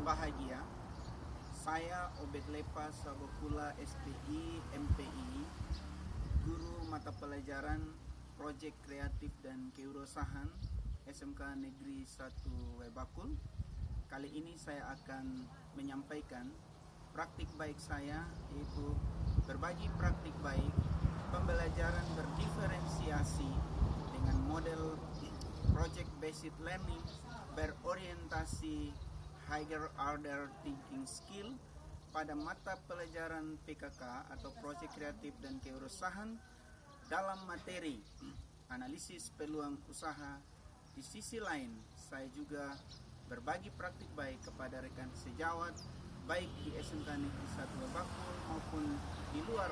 bahagia, saya Obed Lepa Sabokula SPI MPI, guru mata pelajaran Proyek Kreatif dan Kewirausahaan SMK Negeri 1 Webakul. Kali ini saya akan menyampaikan praktik baik saya, yaitu berbagi praktik baik pembelajaran berdiferensiasi dengan model Project Based Learning berorientasi Higher Order Thinking Skill pada mata pelajaran PKK atau Proyek Kreatif dan Kewirausahaan dalam materi analisis peluang usaha. Di sisi lain, saya juga berbagi praktik baik kepada rekan sejawat baik di SMK Negeri 1 Webakul maupun di luar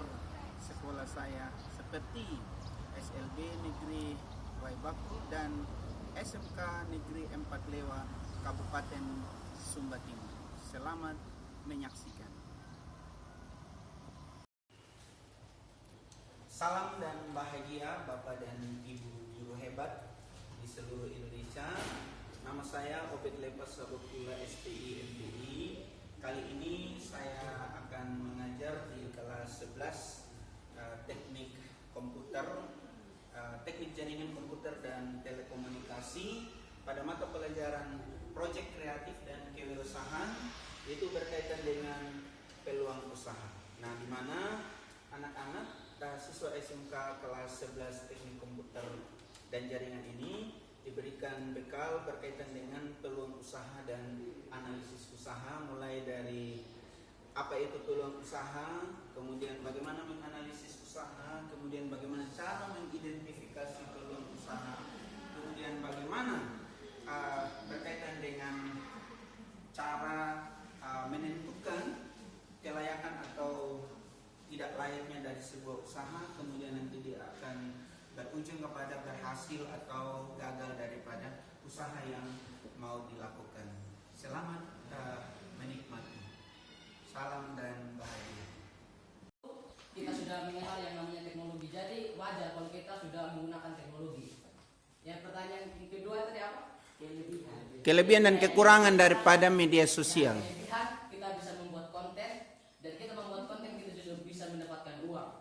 sekolah saya seperti SLB Negeri Webakul dan SMK Negeri 4 Lewa Kabupaten Sumba Timur. Selamat menyaksikan. Salam dan bahagia Bapak dan Ibu guru hebat di seluruh Indonesia. Nama saya Obed Lepa Sabokula SPI MPI. Kali ini saya akan mengajar di kelas 11 teknik komputer, teknik jaringan komputer dan telekomunikasi pada mata pelajaran Proyek Kreatif dan Kewirausahaan, yaitu berkaitan dengan peluang usaha. Nah, di mana anak-anak siswa SMK kelas 11 teknik komputer dan jaringan ini diberikan bekal berkaitan dengan peluang usaha dan analisis usaha, mulai dari apa itu peluang usaha, kemudian bagaimana menganalisis usaha, kemudian bagaimana cara mengidentifikasi peluang usaha, kemudian bagaimana berkaitan dengan cara menentukan kelayakan atau tidak layaknya dari sebuah usaha, kemudian nanti dia akan berujung kepada berhasil atau gagal daripada usaha yang mau dilakukan. Selamat menikmati. Salam dan bahagia. Kita sudah mengenal yang namanya teknologi, jadi wajar kalau kita sudah menggunakan teknologi. Yang pertanyaan kedua tadi apa? Kelebihan dan kekurangan daripada media sosial. Kelebihan, kita bisa membuat konten, dan kita membuat konten kita juga bisa mendapatkan uang.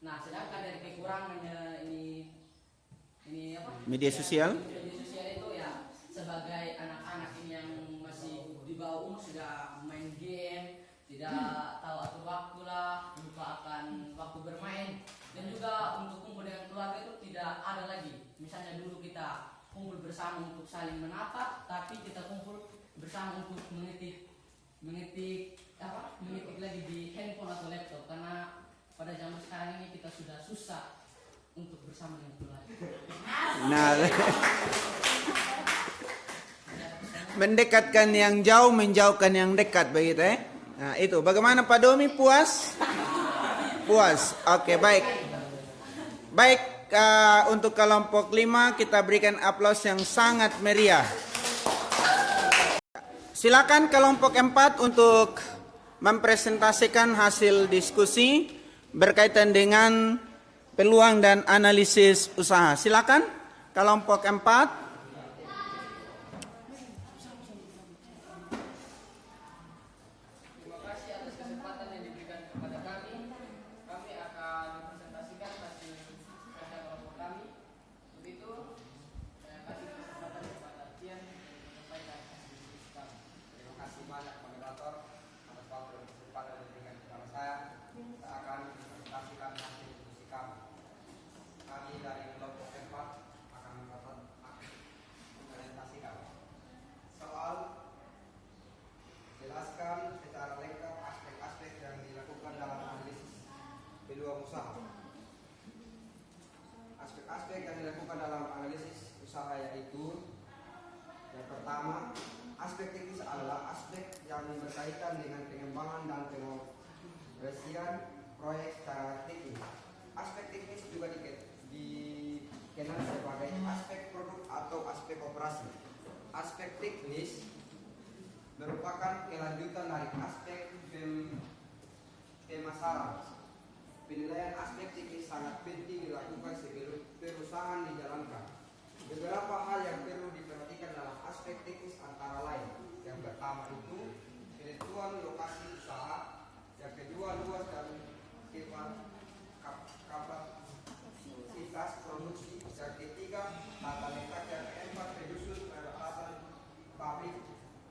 Nah, sedangkan dari kekurangannya ini apa? Media sosial. Media sosial itu ya sebagai anak-anak ini yang masih di bawah umur sudah main game, tidak tahu atur waktu lah, lupa akan waktu bermain, dan juga untuk kumpul dengan keluarga itu tidak ada lagi. Misalnya dulu kita kumpul bersama untuk saling menatap, tapi kita kumpul bersama untuk mengetik lagi di handphone atau laptop, karena pada zaman sekarang ini kita sudah susah untuk bersama dengan keluarga. Nah, mendekatkan yang jauh, menjauhkan yang dekat, begitu ya. Nah, itu. Bagaimana Pak Domi, puas? Puas. Oke, baik. Baik, untuk kelompok 5 kita berikan aplaus yang sangat meriah. Silakan kelompok 4 untuk mempresentasikan hasil diskusi berkaitan dengan peluang dan analisis usaha. Silakan kelompok 4. Aspek-aspek yang dilakukan dalam analisis usaha yaitu yang pertama, aspek teknis adalah aspek yang berkaitan dengan pengembangan dan pengoperasian proyek secara teknis. Aspek teknis juga dikenal sebagai aspek produk atau aspek operasi. Aspek teknis merupakan kelanjutan dari aspek pemasaran. Penilaian aspek teknis sangat penting dilakukan sebelum perusahaan dijalankan. Beberapa hal yang perlu diperhatikan dalam aspek teknis antara lain. Yang pertama itu penentuan lokasi usaha, yang kedua luas dan kapasitas produksi, yang ketiga tata letak, yang keempat penyusun peralatan pabrik,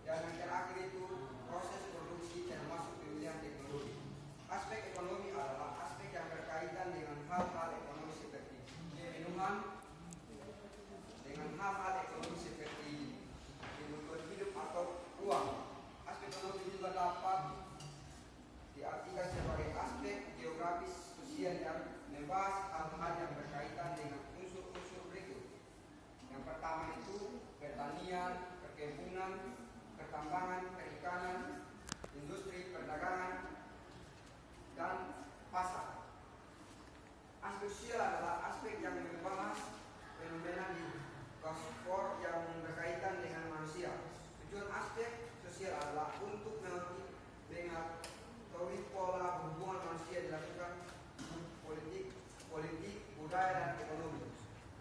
dan yang terakhir itu proses produksi termasuk pemilihan teknologi. Aspek ekonomi adalah aspek yang berkaitan dengan hal-hal ekonomi seperti minuman, dengan hal-hal ekonomi seperti kebutuhan hidup atau uang. Aspek ekonomi juga dapat diartikan sebagai aspek geografis sosial yang membahas hal-hal yang berkaitan dengan unsur-unsur berikut. Yang pertama itu pertanian, perkebunan, pertambangan, perikanan, industri, perdagangan, dan pasar. Aspek sosial adalah aspek yang membahas fenomena di kosmos yang berkaitan dengan manusia. Tujuan aspek sosial adalah untuk mengetahui pola hubungan manusia dilakukan politik, budaya, dan ekonomi.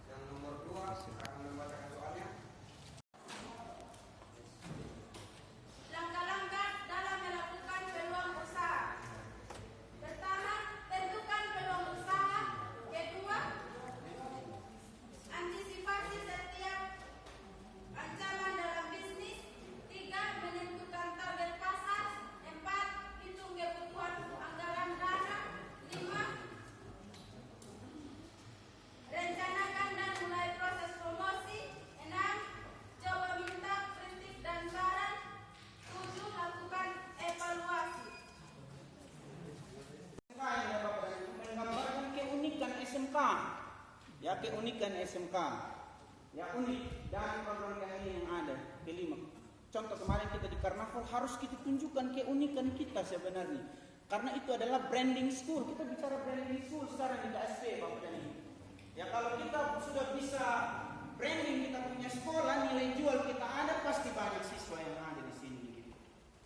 Yang nomor 2, saya akan membacakan soalnya. Langkah-langkah dalam melakukan peluang usaha. Pertama, tentukan peluang usaha. Kedua, antisipasi setiap ancaman dalam bisnis. Tiga, menentukan target pasar. Empat, hitung kebutuhan anggaran dana. Lima, rencanakan dan mulai proses promosi. Enam, coba minta kritik dan saran. Tujuh, lakukan evaluasi. Menggambarkan keunikan SMK. Ya, keunikan SMK. Ya, unik dari program ini yang ada. Kelima. Contoh kemarin kita di Karnaval harus kita tunjukkan keunikan kita sebenarnya. Karena itu adalah branding school. Kita bicara branding school sekarang di KSP, Bapak dan Ibu. Ya, kalau kita sudah bisa branding kita punya sekolah, nilai jual kita ada, pasti banyak siswa yang ada di sini.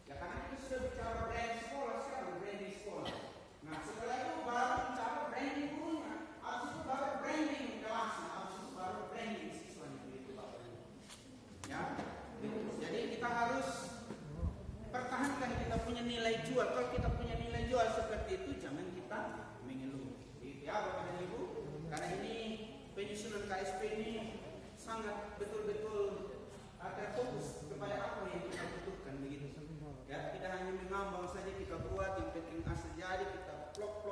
Ya, karena kita sudah bicara brand sekolah, sekarang branding sekolah. Nah, setelah itu baru bicara branding gurunya, habis itu baru branding kelasnya, habis itu baru branding siswanya, begitu Bapak dan Ibu. Ya, gitu. Jadi kita harus pertahankan kita punya nilai jual. Kalau kita punya nilai jual seperti itu, jangan kita mengeluh. Gitu ya Bapak dan Ibu. Karena ini penyusunan KSP ini sangat betul-betul terfokus kepada apa yang kita butuhkan begitu. Ya, tidak hanya mengambang saja kita buat, yang penting asal jadi kita plok,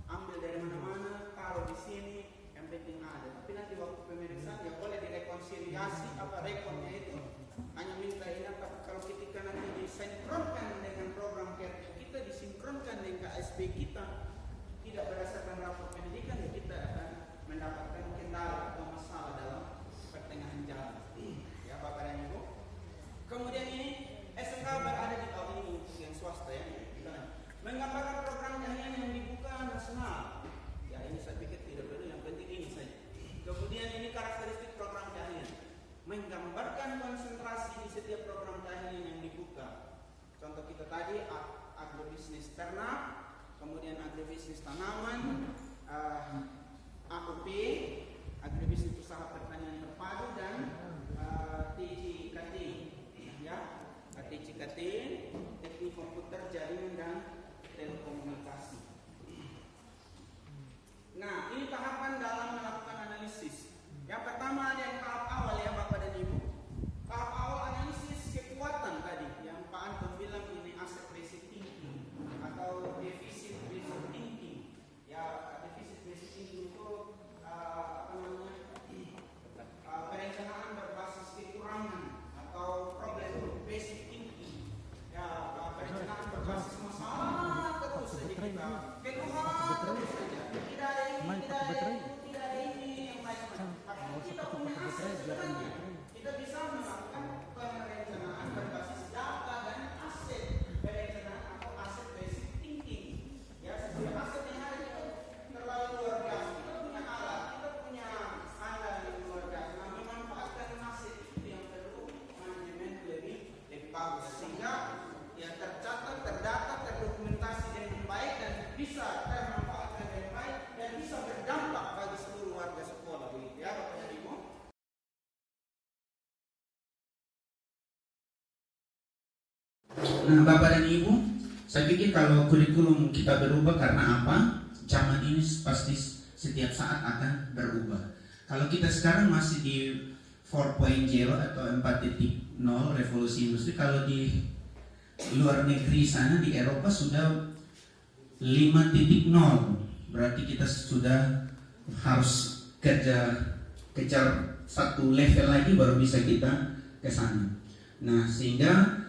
ambil dari mana-mana, taruh di sini, yang penting ada. Tapi nanti waktu pemeriksaan ya boleh direkonsiliasi apa rekodnya itu. Hanya minta ini, tapi kalau ketika nanti disinkronkan dengan program kerja kita, disinkronkan dengan KSP kita, tidak berdasarkan rapor pendidikan, ya kita akan mendapatkan kendala atau masalah dalam pertengahan jalan. Ya Bapak dan Ibu. Kemudian ini SMK berada di tahun ini untuk yang swasta ya. Menggambarkan program jaringan yang dibuka nasional. Ya ini saya pikir tidak perlu, yang penting ini saja. Kemudian ini karakteristik program jaringan. Menggambarkan konsentrasi di setiap program jaringan yang dibuka. Contoh kita tadi agrobisnis ternak, kemudian agrobisnis tanaman, AUP, agrobisnis usaha pertanian terpadu, dan TCKT, ya, TCKT, teknik komputer, jaringan dan telekomunikasi. Nah, ini tahapan dalam melakukan analisis. Yang pertama ada yang tahap awal ya Bapak dan Ibu. Tahap awal analisis kekuatan tadi, yang Pak Anton bilang ini aset basic thinking atau defisit basic thinking. Ya, defisit basic thinking itu perencanaan berbasis kekurangan atau problem basic thinking. Ya, perencanaan berbasis masalah terus saja kita. Keluhan terus saja. Tidak ada ini, tidak ada itu, tidak ada ini yang macam-macam. Tapi kita punya aset sebenarnya. Kita bisa melakukan perencanaan berbasis data dan aset perencanaan atau aset basic thinking. Ya, setiap aset yang ada itu terlalu luar biasa. Kita punya alat, kita punya alat yang luar biasa. Nah, memanfaatkan aset itu yang perlu manajemen lebih bagus sehingga ya tercatat, terdata, terdokumentasi dengan baik dan bisa termanfaatkan dengan baik dan bisa berdampak bagi seluruh warga sekolah begitu ya Bapak dan Ibu. Nah, Bapak dan Ibu, saya pikir kalau kurikulum kita berubah karena apa? Zaman ini pasti setiap saat akan berubah. Kalau kita sekarang masih di 4.0 atau 4.0 revolusi industri, kalau di luar negeri sana di Eropa sudah 5.0, berarti kita sudah harus kejar satu level lagi baru bisa kita ke sana. Nah, sehingga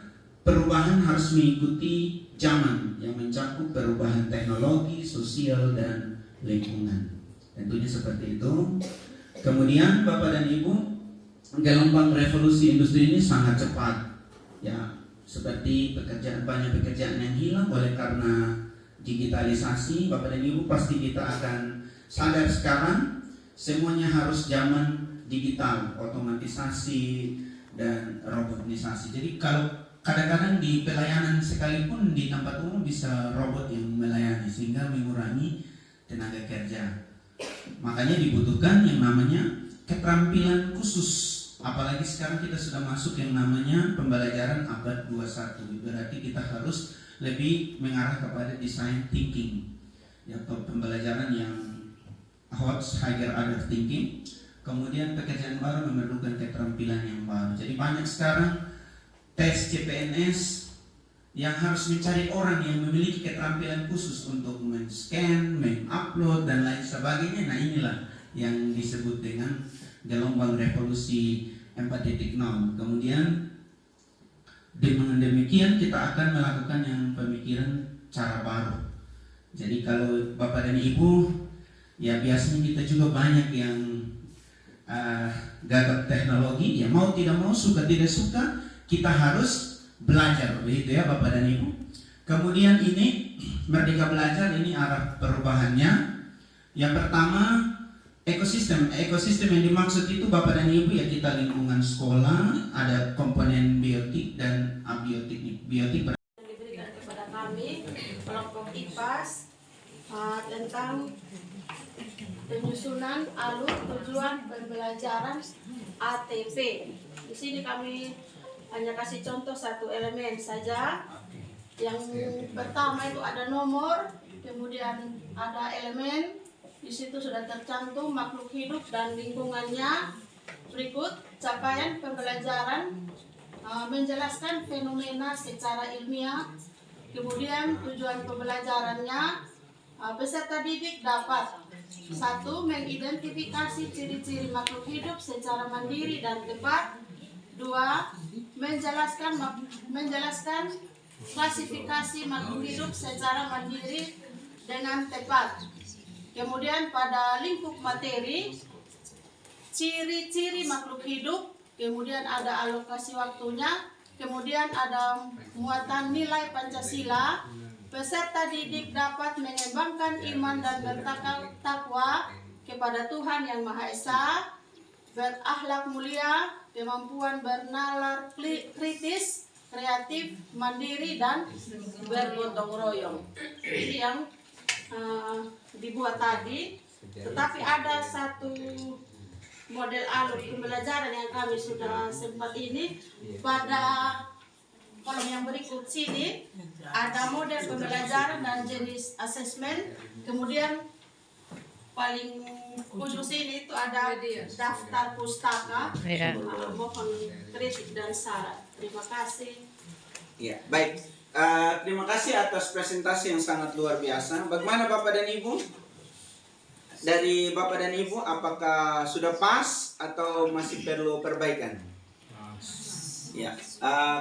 perubahan harus mengikuti zaman yang mencakup perubahan teknologi, sosial, dan lingkungan. Tentunya seperti itu. Kemudian Bapak dan Ibu, gelombang revolusi industri ini sangat cepat. Ya, seperti banyak pekerjaan yang hilang oleh karena digitalisasi. Bapak dan Ibu pasti kita akan sadar sekarang semuanya harus zaman digital, otomatisasi dan robotisasi. Jadi kalau kadang-kadang di pelayanan sekalipun di tempat umum bisa robot yang melayani sehingga mengurangi tenaga kerja. Makanya dibutuhkan yang namanya keterampilan khusus. Apalagi sekarang kita sudah masuk yang namanya pembelajaran abad 21. Berarti kita harus lebih mengarah kepada design thinking, atau pembelajaran yang higher order thinking. Kemudian pekerjaan baru memerlukan keterampilan yang baru. Jadi banyak sekarang tes CPNS yang harus mencari orang yang memiliki keterampilan khusus untuk men-scan, men-upload, dan lain sebagainya. Nah, inilah yang disebut dengan gelombang revolusi 4.0. Kemudian dengan demikian kita akan melakukan yang pemikiran cara baru. Jadi kalau Bapak dan Ibu, ya biasanya kita juga banyak yang gagap teknologi, ya mau tidak mau, suka tidak suka, kita harus belajar, begitu ya Bapak dan Ibu. Kemudian ini Merdeka Belajar, ini arah perubahannya. Yang pertama, ekosistem yang dimaksud itu Bapak dan Ibu ya kita lingkungan sekolah, ada komponen biotik dan abiotik. Biotik Yang diberikan kepada kami kelompok IPAS tentang penyusunan alur tujuan pembelajaran ATP. Di sini kami hanya kasih contoh satu elemen saja. Yang pertama itu ada nomor, kemudian ada elemen. Di situ sudah tercantum makhluk hidup dan lingkungannya. Berikut capaian pembelajaran menjelaskan fenomena secara ilmiah. Kemudian tujuan pembelajarannya, peserta didik dapat 1. Mengidentifikasi ciri-ciri makhluk hidup secara mandiri dan tepat. 2. Menjelaskan klasifikasi makhluk hidup secara mandiri dengan tepat. Kemudian pada lingkup materi, ciri-ciri makhluk hidup, kemudian ada alokasi waktunya, kemudian ada muatan nilai Pancasila. Peserta didik dapat mengembangkan iman dan bertakwa kepada Tuhan Yang Maha Esa, berakhlak mulia, kemampuan bernalar kritis, kreatif, mandiri, dan bergotong royong. Ini yang dibuat tadi. Tetapi ada satu model alur pembelajaran yang kami sudah sempat ini. Pada kolom yang berikut sini ada model pembelajaran dan jenis asesmen. Kemudian paling ujung sini itu ada daftar pustaka. Mohon kritik dan saran. Terima kasih. Ya, baik. Terima kasih atas presentasi yang sangat luar biasa. Bagaimana Bapak dan Ibu? Dari Bapak dan Ibu, apakah sudah pas atau masih perlu perbaikan? Ya,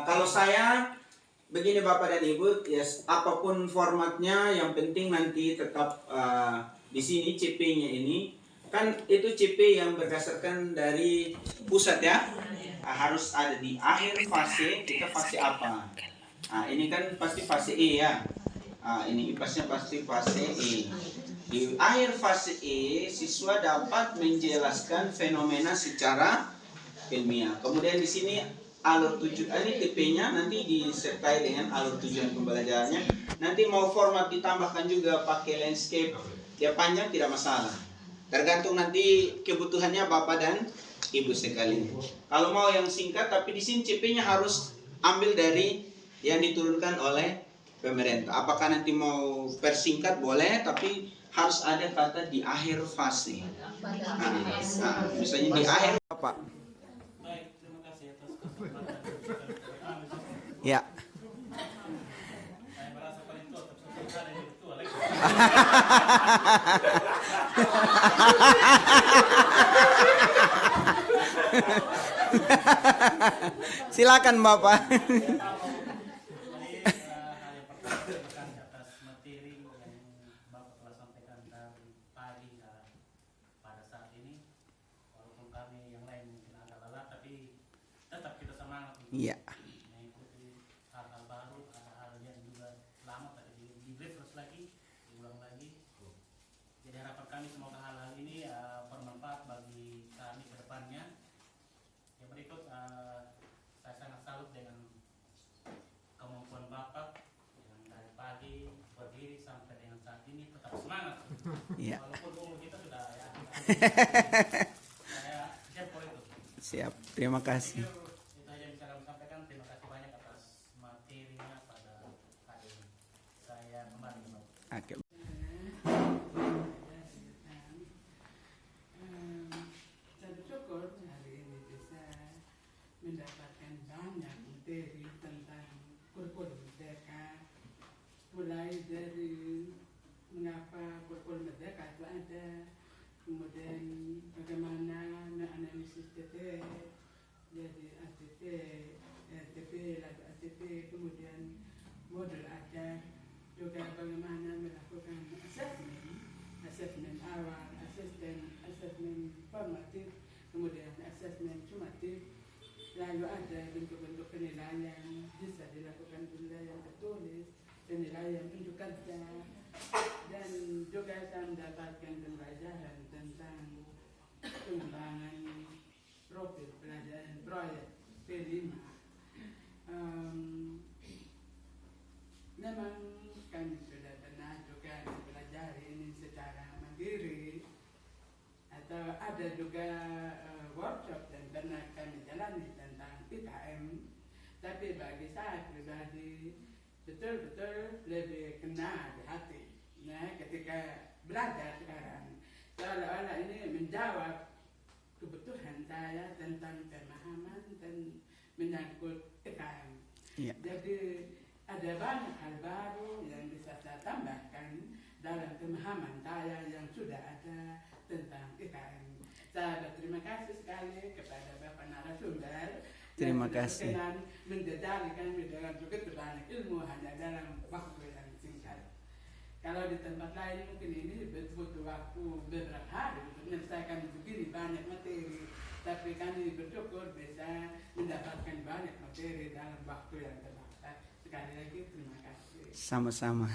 kalau saya begini Bapak dan Ibu, yes, apapun formatnya, yang penting nanti tetap di sini CP-nya ini kan itu CP yang berdasarkan dari pusat ya, harus ada di akhir fase. Kita fase apa? Nah, ini kan pasti fase E ya. Ini IPAS-nya pasti fase E. Di akhir fase E, siswa dapat menjelaskan fenomena secara ilmiah. Kemudian di sini alur tujuan, ini TP-nya nanti disertai dengan alur tujuan pembelajarannya. Nanti mau format ditambahkan juga pakai landscape, ya panjang tidak masalah. Tergantung nanti kebutuhannya Bapak dan Ibu sekalian. Kalau mau yang singkat, tapi di sini CP-nya harus ambil dari yang diturunkan oleh pemerintah. Apakah nanti mau persingkat boleh, tapi harus ada kata di akhir fase. Misalnya di akhir Pak. Baik, terima kasih atas kesempatan. Ya. Saya merasa paling tua, tapi saya ada yang lebih tua lagi. Silakan Bapak. Jadi, hal yang pertama, terima kasih atas materi yang Bapak telah sampaikan dari pagi pada saat ini. Walaupun kami yang lain mungkin agak lelah, tapi tetap kita semangat untuk Iya. mengikuti hal-hal baru, hal-hal yang juga lama tadi di-refresh lagi, diulang lagi. Jadi harapan kami semoga hal-hal ini bermanfaat bagi kami ke depannya. Yang berikut, saya sangat salut dengan kemampuan Bapak yang dari pagi berdiri sampai dengan saat ini tetap semangat. Iya. Walaupun umur kita sudah ya. Saya siap for itu. Siap. Terima kasih. Itu aja yang bisa kami sampaikan. Terima kasih banyak atas materinya pada hari ini. Saya kembali ke Bapak. Oke. Saya bersyukur hari ini bisa mendapatkan banyak materi tentang kurikulum merdeka, mulai dari mengapa kurikulum merdeka itu ada, kemudian bagaimana menganalisis TT, jadi ATT, TP, lalu ATP, kemudian modul ajar, juga bagaimana melakukan asesmen awal, asesmen formatif, kemudian asesmen sumatif, lalu ada bentuk-bentuk penilaian, bisa dilakukan penilaian tertulis, penilaian unjuk kerja, dan juga saya mendapatkan pembelajaran tentang pengembangan profil pelajaran proyek P5. Memang kami sudah pernah juga mempelajari ini secara mandiri, atau ada juga workshop yang pernah kami jalani tentang IKM, tapi bagi saya pribadi betul-betul lebih kena di hati. Nah, ketika belajar sekarang, seolah-olah ini menjawab kebutuhan saya tentang pemahaman dan menyangkut IKM. Iya. Jadi ada banyak hal baru yang bisa saya tambahkan dalam pemahaman saya yang sudah ada tentang IKM. Saya berterima kasih sekali kepada Bapak narasumber. Terima yang sudah kasih. berkenan menjajali kami dengan begitu banyak ilmu hanya dalam waktu yang singkat. Kalau di tempat lain mungkin ini butuh waktu beberapa hari untuk menyelesaikan begini banyak materi. Tapi kami bersyukur bisa mendapatkan banyak materi dalam waktu yang terbatas. Sekali lagi terima kasih. Sama-sama.